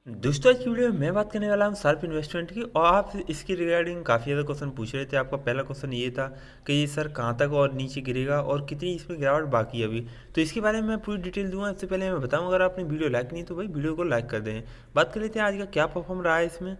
दोस्तों आज की वीडियो में मैं बात करने वाला हूँ शार्प इन्वेस्टमेंट की। और आप इसकी रिगार्डिंग काफ़ी ज़्यादा क्वेश्चन पूछ रहे थे। आपका पहला क्वेश्चन ये था कि ये सर कहाँ तक और नीचे गिरेगा और कितनी इसमें गिरावट बाकी है अभी। तो इसके बारे में मैं पूरी डिटेल दूंगा। इससे पहले मैं बताऊँ, अगर आपने वीडियो लाइक नहीं तो भाई वीडियो को लाइक कर दें। बात कर लेते हैं आज का क्या परफॉर्म रहा है इसमें।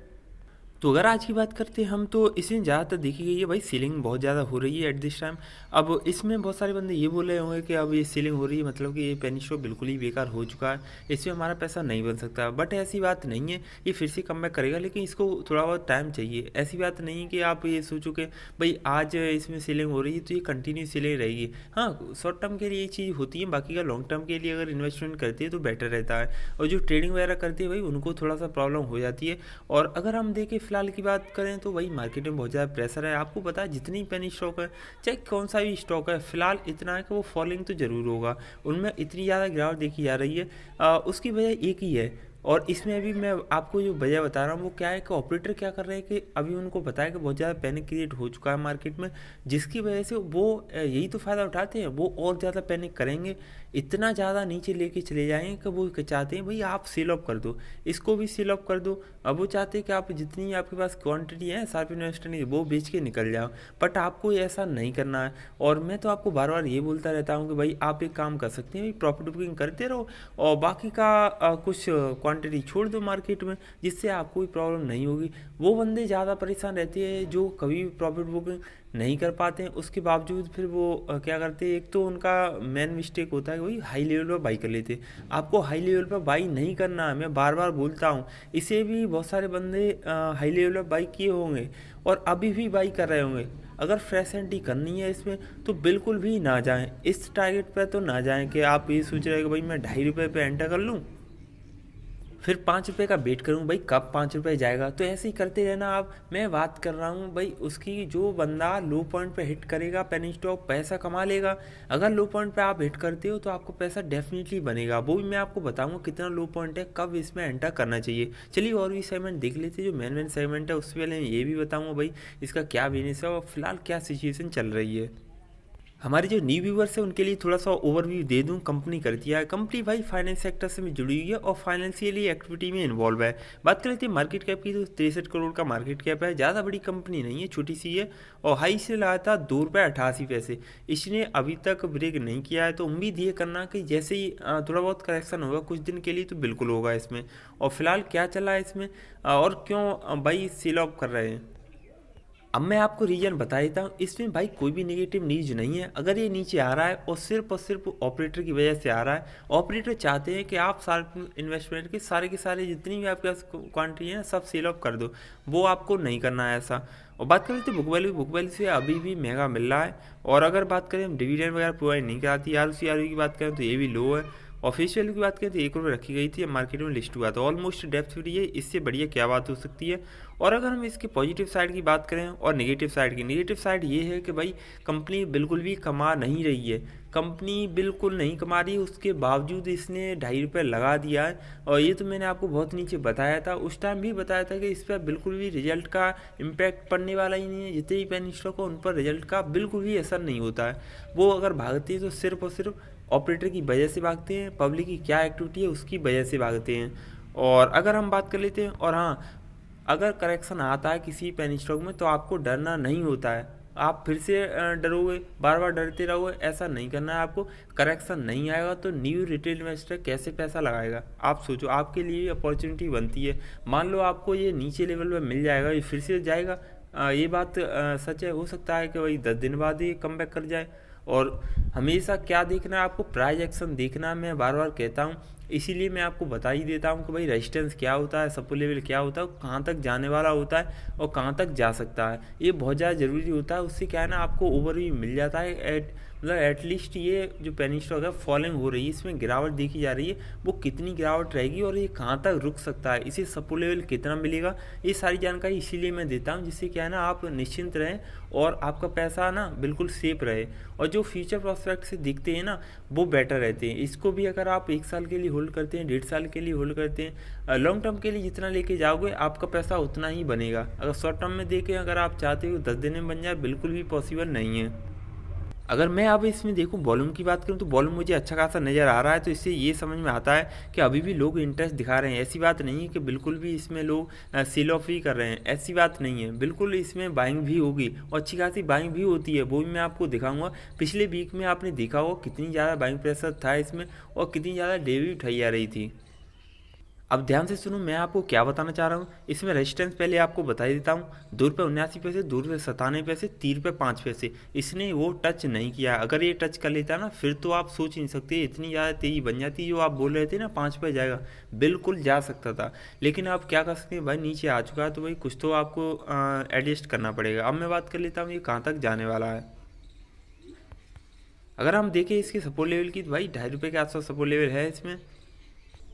तो अगर आज की बात करते हैं हम, तो इसमें ज़्यादातर देखी गई है भाई सीलिंग बहुत ज़्यादा हो रही है एट दिस टाइम। अब इसमें बहुत सारे बंदे ये बोल रहे होंगे कि अब ये सीलिंग हो रही है मतलब कि ये पेनी स्टॉक बिल्कुल ही बेकार हो चुका है, इसमें हमारा पैसा नहीं बन सकता। बट ऐसी बात नहीं है, ये फिर से कम बैक करेगा, लेकिन इसको थोड़ा बहुत टाइम चाहिए। ऐसी बात नहीं है कि आप ये सोचो कि भाई आज इसमें सीलिंग हो रही है तो ये कंटिन्यू सीलिंग रहेगी। हाँ, शॉर्ट टर्म के लिए ये चीज़ होती है, बाकी का लॉन्ग टर्म के लिए अगर इन्वेस्टमेंट करती है तो बेटर रहता है। और जो ट्रेडिंग वगैरह करती है भाई उनको थोड़ा सा प्रॉब्लम हो जाती है। और अगर हम देखें फिलहाल की बात करें तो वही मार्केट में बहुत ज़्यादा प्रेशर है। आपको पता है जितनी पेनी स्टॉक है, चाहे कौन सा भी स्टॉक है, फिलहाल इतना है कि वो फॉलिंग तो ज़रूर होगा। उनमें इतनी ज़्यादा गिरावट देखी जा रही है। उसकी वजह एक ही है। और इसमें अभी मैं आपको जो वजह बता रहा हूँ वो क्या है कि ऑपरेटर क्या कर रहे हैं कि अभी उनको पता है कि बहुत ज़्यादा पैनिक क्रिएट हो चुका है मार्केट में, जिसकी वजह से वो यही तो फ़ायदा उठाते हैं। वो और ज़्यादा पैनिक करेंगे, इतना ज़्यादा नीचे लेके चले जाएंगे कि वो चाहते हैं भाई आप सेल ऑफ कर दो, इसको भी सेल ऑफ कर दो। अब वो चाहते हैं कि आप जितनी आपके पास क्वांटिटी है शार्प इन्वेस्टर ने वो बेच के निकल जाओ। बट आपको ऐसा नहीं करना है। और मैं तो आपको बार बार ये बोलता रहता हूँ कि भाई आप एक काम कर सकते हैं, प्रॉफिट बुकिंग करते रहो और बाकी का कुछ क्वांटिटी छोड़ दो मार्केट में, जिससे आपको कोई प्रॉब्लम नहीं होगी। वो बंदे ज़्यादा परेशान रहते हैं जो कभी भी प्रॉफिट बुकिंग नहीं कर पाते हैं, उसके बावजूद फिर वो क्या करते हैं। एक तो उनका मेन मिस्टेक होता है कि भाई हाई लेवल पर बाई कर लेते हैं। आपको हाई लेवल पर बाई नहीं करना है, मैं बार बार बोलता हूँ। इसे भी बहुत सारे बंदे हाई लेवल पर बाई किए होंगे और अभी भी बाई कर रहे होंगे। अगर फ्रेश एंट्री करनी है इसमें तो बिल्कुल भी ना जाएं, इस टारगेट पर तो ना जाएं कि आप ये सोच रहे हैं कि भाई मैं ₹2.5 पे एंटर कर लूँ, फिर ₹5 का वेट करूँ भाई कब ₹5 जाएगा। तो ऐसे ही करते रहना आप। मैं बात कर रहा हूँ भाई उसकी, जो बंदा लो पॉइंट पे हिट करेगा पेनी स्टॉक पैसा कमा लेगा। अगर लो पॉइंट पे आप हिट करते हो तो आपको पैसा डेफिनेटली बनेगा। वो भी मैं आपको बताऊंगा कितना लो पॉइंट है, कब इसमें एंटर करना चाहिए। चलिए और भी सेगमेंट देख लेते हैं। जो मेन सेगमेंट है उससे पहले ये भी बताऊँगा भाई इसका क्या बिजनेस है और फिलहाल क्या सिचुएशन चल रही है। हमारे जो न्यू व्यूवर्स है उनके लिए थोड़ा सा ओवरव्यू दे दूं। कंपनी करती है, कंपनी भाई फाइनेंस सेक्टर से जुड़ी हुई है और फाइनेंशियली एक्टिविटी में इन्वॉल्व है। बात कर लेते हैं मार्केट कैप की, तो 63 करोड़ का मार्केट कैप है। ज़्यादा बड़ी कंपनी नहीं है, छोटी सी है। और हाई से लाया था ₹2.88। इसने अभी तक ब्रेक नहीं किया है, तो उम्मीद ये करना कि जैसे ही थोड़ा बहुत करेक्शन होगा कुछ दिन के लिए तो बिल्कुल होगा इसमें। और फिलहाल क्या चला है इसमें और क्यों भाई सेल ऑफ कर रहे हैं, अब मैं आपको रीजन बता देता हूँ। इसमें भाई कोई भी नेगेटिव न्यूज नहीं है। अगर ये नीचे आ रहा है और सिर्फ ऑपरेटर की वजह से आ रहा है, ऑपरेटर चाहते हैं कि आप सारे इन्वेस्टमेंट के सारे जितनी भी आपके पास क्वांटिटी है सब सेल ऑफ कर दो। वो आपको नहीं करना है ऐसा। और बात करें तो बुक वैल्यू से अभी भी महंगा मिल रहा है। और अगर बात करें हम डिविडेंड वगैरह प्रोवाइड नहीं कराती, ROC की बात करें तो ये भी लो है। ऑफिशियल की बात करें तो ₹1 रखी गई थी, मार्केट में लिस्ट हुआ था, ऑलमोस्ट डेप्थ फ्री है। इससे बढ़िया क्या बात हो सकती है। और अगर हम इसके पॉजिटिव साइड की बात करें और नेगेटिव साइड ये है कि भाई कंपनी बिल्कुल भी कमा नहीं रही है। कंपनी बिल्कुल नहीं कमा रही है, उसके बावजूद इसने ₹2.5 लगा दिया है। और ये तो मैंने आपको बहुत नीचे बताया था, उस टाइम भी बताया था कि इस पर बिल्कुल भी रिजल्ट का इम्पैक्ट पड़ने वाला ही नहीं है। जितने भी पेनी स्टॉक हो उन पर रिजल्ट का बिल्कुल भी असर नहीं होता है। वो अगर भागती है तो सिर्फ और सिर्फ ऑपरेटर की वजह से भागते हैं, पब्लिक की क्या एक्टिविटी है उसकी वजह से भागते हैं। और अगर हम बात कर लेते हैं, और हाँ, अगर करेक्शन आता है किसी पेनी स्टॉक में तो आपको डरना नहीं होता है। आप फिर से डरोगे, बार बार डरते रहोगे, ऐसा नहीं करना है आपको। करेक्शन नहीं आएगा तो न्यू रिटेल इन्वेस्टर कैसे पैसा लगाएगा। आप सोचो, आपके लिए अपॉर्चुनिटी बनती है। मान लो आपको ये नीचे लेवल पे मिल जाएगा, ये फिर से जाएगा। ये बात सच है, हो सकता है कि वही 10 दिन बाद ही कम बैक कर जाए। और हमेशा क्या देखना है आपको, प्राइस एक्शन देखना है। मैं बार बार कहता हूँ, इसीलिए मैं आपको बता ही देता हूँ कि भाई रेजिस्टेंस क्या होता है, सपोर्ट लेवल क्या होता है, कहाँ तक जाने वाला होता है और कहाँ तक जा सकता है। ये बहुत ज़्यादा ज़रूरी होता है। उससे क्या है ना, आपको ओवरव्यू मिल जाता है। मतलब एटलीस्ट ये जो पेनी स्टॉक है फॉलिंग हो रही है, इसमें गिरावट देखी जा रही है, वो कितनी गिरावट रहेगी और ये कहाँ तक रुक सकता है, इसे सपोर्ट लेवल कितना मिलेगा, ये सारी जानकारी इसीलिए मैं देता हूँ, जिससे क्या है ना आप निश्चिंत रहें और आपका पैसा ना बिल्कुल सेफ रहे। और जो फ्यूचर प्रोस्पेक्ट से दिखते हैं ना वो बेटर रहते हैं। इसको भी अगर आप 1 साल के लिए होल्ड करते हैं, 1.5 साल के लिए होल्ड करते हैं, लॉन्ग टर्म के लिए जितना लेके जाओगे आपका पैसा उतना ही बनेगा। अगर शॉर्ट टर्म में देखें, अगर आप चाहते हो 10 दिन में बन जाए, बिल्कुल भी पॉसिबल नहीं है। अगर मैं अब इसमें देखूँ वॉल्यूम की बात करूँ तो वॉल्यूम मुझे अच्छा खासा नज़र आ रहा है, तो इससे ये समझ में आता है कि अभी भी लोग इंटरेस्ट दिखा रहे हैं। ऐसी बात नहीं है कि बिल्कुल भी इसमें लोग सेल ऑफ ही कर रहे हैं, ऐसी बात नहीं है। बिल्कुल इसमें बाइंग भी होगी और अच्छी खासी बाइंग भी होती है, वो भी मैं आपको दिखाऊंगा। पिछले वीक में आपने देखा होगा कितनी ज़्यादा बाइंग प्रेशर था इसमें और कितनी ज़्यादा डेली उठाई जा रही थी। अब ध्यान से सुनो, मैं आपको क्या बताना चाह रहा हूँ। इसमें रेजिस्टेंस पहले आपको बता ही देता हूँ। 2 रुपये 79 पैसे, 2 रुपये 97 पैसे, 3 रुपये 5 पैसे। इसने वो टच नहीं किया। अगर ये टच कर लेता ना फिर तो आप सोच नहीं सकते इतनी ज़्यादा तेज़ी बन जाती। जो आप बोल रहे थे ना 5 पे जाएगा, बिल्कुल जा सकता था। लेकिन आप क्या कर सकते हैं भाई, नीचे आ चुका है तो भाई कुछ तो आपको एडजस्ट करना पड़ेगा। अब मैं बात कर लेता हूँ ये कहाँ तक जाने वाला है। अगर हम देखें इसके सपोर्ट लेवल की, तो भाई 2.5 रुपये के आसपास सपोर्ट लेवल है इसमें।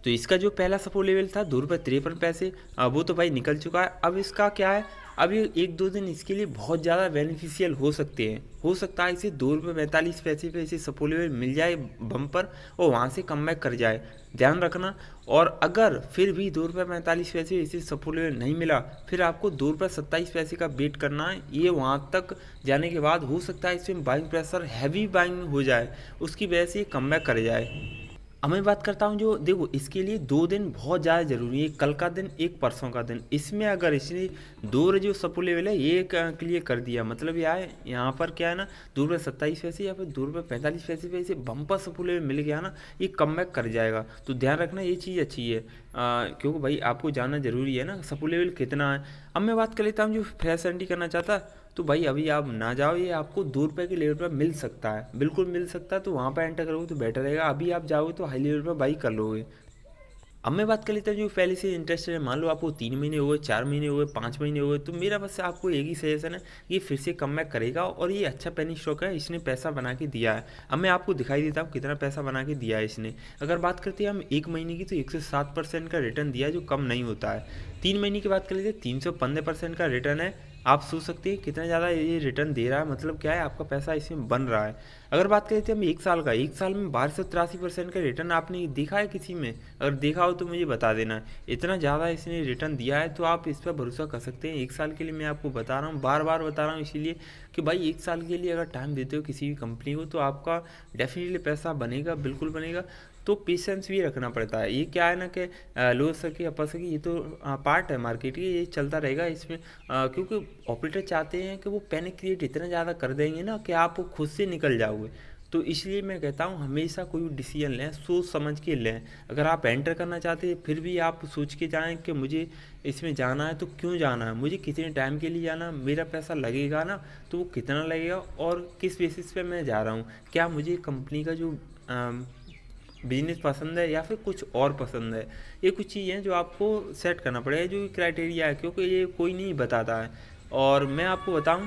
तो इसका जो पहला सपोर्ट लेवल था 2 रुपये 53 पैसे, वो तो भाई निकल चुका है। अब इसका क्या है, अब ये 1-2 दिन इसके लिए बहुत ज़्यादा बेनिफिशियल हो सकते हैं। हो सकता है इसे 2 रुपये 45 पैसे पे इसे सपोर्ट लेवल मिल जाए बम्पर और वहाँ से कम बैक कर जाए, ध्यान रखना। और अगर फिर भी 2 रुपये 45 पैसे इसे सपोर्ट लेवल नहीं मिला, फिर आपको 2 रुपये 27 पैसे का वेट करना है। ये वहाँ तक जाने के बाद हो सकता है इसमें बाइंग प्रेशर हैवी बाइंग हो जाए, उसकी वजह से ये कम बैक कर जाए। अब मैं बात करता हूँ जो देखो, इसके लिए 2 दिन बहुत ज़्यादा ज़रूरी है, कल का दिन एक परसों का दिन। इसमें अगर इसने दो जो सपो लेवल है ये क्लियर कर दिया, मतलब ये आए यहाँ पर क्या है ना 2 रुपये 27 पैसे या फिर 2 रुपये 45 पैसे पे इसे बम्पर सपो लेवल मिल गया ना, ये कम बैक कर जाएगा। तो ध्यान रखना ये चीज़ अच्छी है, क्योंकि भाई आपको जानना ज़रूरी है ना सपो लेवल कितना है। अब मैं बात कर लेता हूँ जो फ्रेश एंट्री करना चाहता है, तो भाई अभी आप ना जाओ, ये आपको 2 रुपये के लेवल पर मिल सकता है, बिल्कुल मिल सकता है। तो वहाँ पर एंटर करोगे तो बेटर रहेगा। अभी आप जाओगे तो हाई लेवल पर बाई कर लोगे। अब मैं बात कर लेता हूँ जो पहले से इंटरेस्टेड है, मान लो आपको 3 महीने हो गए, 4 महीने हो गए, 5 महीने हो गए, तो मेरा बस आपको एक ही सजेशन है, ये फिर से कम बैक करेगा और ये अच्छा पेनी स्टॉक है, इसने पैसा बना के दिया है। अब मैं आपको दिखाई देता हूँ कितना पैसा बना के दिया है इसने। अगर बात करते हैं हम 1 महीने की, तो 107% का रिटर्न दिया है, जो कम नहीं होता है। 3 महीने की बात कर लेते हैं, 315% का रिटर्न है। आप सोच सकते हैं कितना ज़्यादा ये रिटर्न दे रहा है, मतलब क्या है आपका पैसा इसमें बन रहा है। अगर बात करें तो हम 1 साल का, 1 साल में 1283% का रिटर्न आपने देखा है किसी में? अगर देखा हो तो मुझे बता देना। इतना ज़्यादा इसने रिटर्न दिया है तो आप इस पर भरोसा कर सकते हैं। 1 साल के लिए मैं आपको बता रहा हूँ, बार बार बता रहा हूँ इसीलिए कि भाई 1 साल के लिए अगर टाइम देते हो किसी भी कंपनी को, तो आपका डेफिनेटली पैसा बनेगा, बिल्कुल बनेगा। तो पेशेंस भी रखना पड़ता है। ये क्या है ना कि लोअर सके अपर सके, ये तो पार्ट है मार्केट की, ये चलता रहेगा इसमें। क्योंकि ऑपरेटर चाहते हैं कि वो पैनिक क्रिएट इतना ज़्यादा कर देंगे ना कि आप खुद से निकल जाओगे। तो इसलिए मैं कहता हूँ हमेशा कोई डिसीजन लें सोच समझ के लें। अगर आप एंटर करना चाहते हैं फिर भी आप सोच के जाएं कि मुझे इसमें जाना है तो क्यों जाना है, मुझे कितने टाइम के लिए जाना है, मेरा पैसा लगेगा ना तो वो कितना लगेगा और किस बेसिस पे मैं जा रहा हूँ। क्या मुझे कंपनी का जो बिजनेस पसंद है या फिर कुछ और पसंद है। ये कुछ चीज़ें हैं जो आपको सेट करना पड़ेगा, जो क्राइटेरिया है, क्योंकि ये कोई नहीं बताता है। और मैं आपको बताऊं,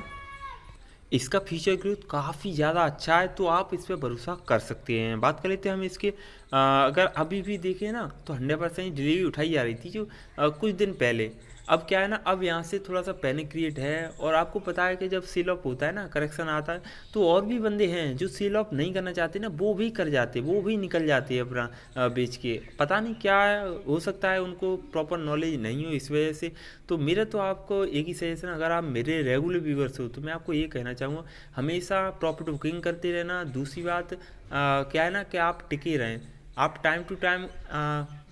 इसका फीचर ग्रोथ काफ़ी ज़्यादा अच्छा है, तो आप इस पर भरोसा कर सकते हैं। बात कर लेते हैं हम इसके, अगर अभी भी देखें ना तो 100% डिलीवरी उठाई जा रही थी जो कुछ दिन पहले। अब क्या है ना, अब यहाँ से थोड़ा सा पैनिक क्रिएट है। और आपको पता है कि जब सेल ऑफ होता है ना, करेक्शन आता है, तो और भी बंदे हैं जो सेल ऑफ नहीं करना चाहते ना, वो भी कर जाते, वो भी निकल जाते हैं अपना बेच के। पता नहीं क्या है, हो सकता है उनको प्रॉपर नॉलेज नहीं हो इस वजह से। तो मेरा तो आपको एक ही सजेशन, अगर आप मेरे रेगुलर व्यूवर्स हो तो मैं आपको ये कहना चाहूँगा, हमेशा प्रॉफिट बुकिंग करते रहना। दूसरी बात क्या है ना कि आप टिके रहें, आप टाइम टू टाइम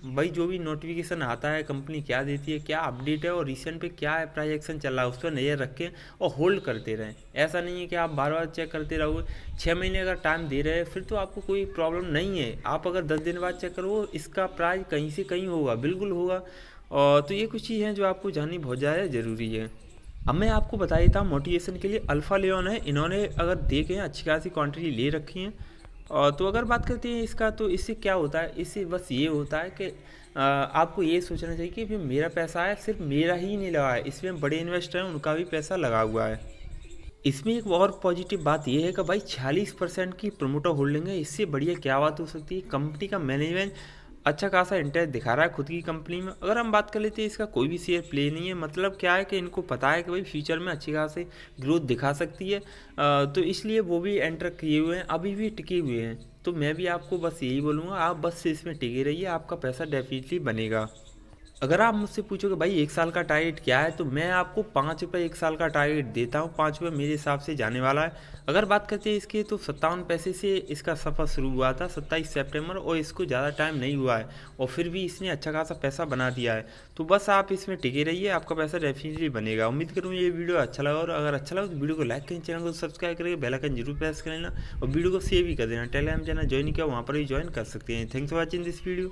भाई जो भी नोटिफिकेशन आता है कंपनी क्या देती है, क्या अपडेट है और रिसेंट पे क्या है प्राइस एक्शन चल रहा है, उस पर नज़र रखें और होल्ड करते रहें। ऐसा नहीं है कि आप बार बार चेक करते रहोगे। 6 महीने अगर टाइम दे रहे हैं फिर तो आपको कोई प्रॉब्लम नहीं है। आप अगर 10 दिन बाद चेक करो, इसका प्राइस कहीं से कहीं होगा, बिल्कुल होगा। और तो ये कुछ चीज़ हैं जो आपको जाननी बहुत ज़्यादा ज़रूरी है। अब मैं आपको बता देता हूँ मोटिवेशन के लिए, अल्फ़ा लियोन है, इन्होंने अगर देखें अच्छी खासी क्वांटिटी ले रखी है। और तो अगर बात करते हैं इसका, तो इससे क्या होता है, इससे बस ये होता है कि आपको ये सोचना चाहिए कि फिर मेरा पैसा है, सिर्फ मेरा ही नहीं लगा है, इसमें बड़े इन्वेस्टर हैं उनका भी पैसा लगा हुआ है। इसमें एक और पॉजिटिव बात यह है कि भाई 46% की प्रोमोटर होल्डिंग है। इससे बढ़िया क्या बात हो सकती है। कंपनी का मैनेजमेंट अच्छा खासा इंटरेस्ट दिखा रहा है खुद की कंपनी में। अगर हम बात कर लेते हैं, इसका कोई भी शेयर प्ले नहीं है, मतलब क्या है कि इनको पता है कि भाई फ्यूचर में अच्छी खासी ग्रोथ दिखा सकती है। तो इसलिए वो भी एंटर किए हुए हैं, अभी भी टिके हुए हैं। तो मैं भी आपको बस यही बोलूँगा, आप बस इसमें टिके रहिए, आपका पैसा डेफिनेटली बनेगा। अगर आप मुझसे पूछोगे भाई 1 साल का टारगेट क्या है, तो मैं आपको 5 रुपये 1 साल का टारगेट देता हूँ। 5 रुपये मेरे हिसाब से जाने वाला है। अगर बात करते हैं इसके, तो 57 पैसे से इसका सफ़र शुरू हुआ था 27 सितंबर, और इसको ज़्यादा टाइम नहीं हुआ है और फिर भी इसने अच्छा खासा पैसा बना दिया है। तो बस आप इसमें टिके रहिए, आपका पैसा डेफिनेटली बनेगा। उम्मीद करूँ ये वीडियो अच्छा लगा, और अगर अच्छा लगा तो वीडियो को लाइक करें, चैनल को सब्सक्राइब करें, बेल आइकन जरूर प्रेस कर लेना और वीडियो को शेयर भी कर देना। टेलीग्राम चैनल ज्वाइन किया, वहाँ पर भी ज्वाइन कर सकते हैं। Thanks for watching this video.